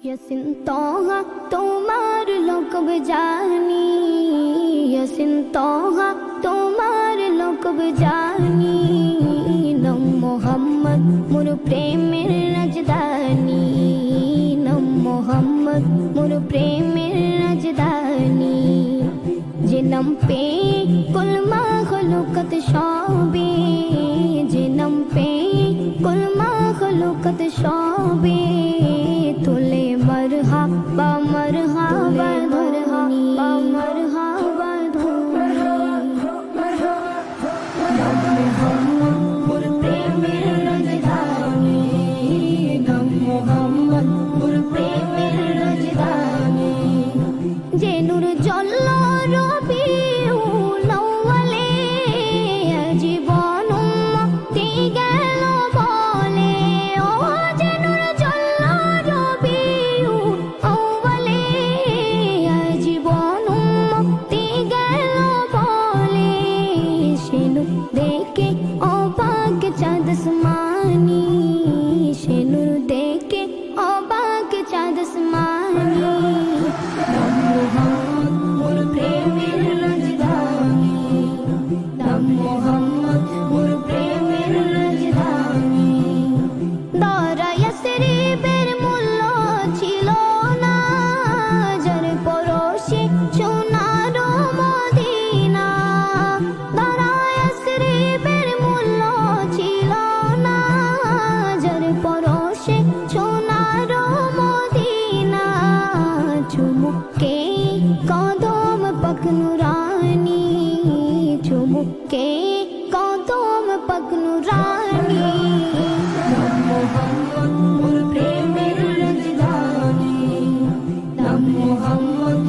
ইয়াসিন তোহা তোমার লোকব জানি, ইয়াসিন তোহা তোমার লোকব জানি। নাম মোহাম্মদ মোর প্রেমের রাজধানী, নাম মোহাম্মদ মোর প্রেমের রাজধানী। যে নাম পে কুল মাখলুকাত সবে, যে নাম পে কুল মাখলুকাত সবে। তোলে মরহাবা মরহাবা মরহাবা মরহাবা নাম মোহাম্মদ মোর প্রেমের রাজধানী, নাম মোহাম্মদ মোর প্রেমের রাজধানী। যে নূর জ্বলল রবিউল আউয়ালে, জীবন মুক্তি গেল বলে। ও যে নূর জ্বলল রবিউল আউয়ালে, জীবন মুক্তি গেল বলে। সে নূর দেখে অবাক চাঁদ আসমানি, সে নূর দেখে অবাক চাঁদ আসমানি। নাম মোহাম্মদ মোর প্রেমের রাজধানী, নাম মোহাম্মদ মোর প্রেমের রাজধানী। দরা ইয়াসরিবের মূল্য ছিল না, যার পরশে সোনার মদিনা। দরা ইয়াসরিবের মূল্য ছিল না, যার পরশে সোনার মদিনা। চুমুকে কদম পাক নুরানি, চুমুকে কদম পাক নুরানি। নাম মোহাম্মদ মোর প্রেমের রাজধানী, নাম মোহাম্মদ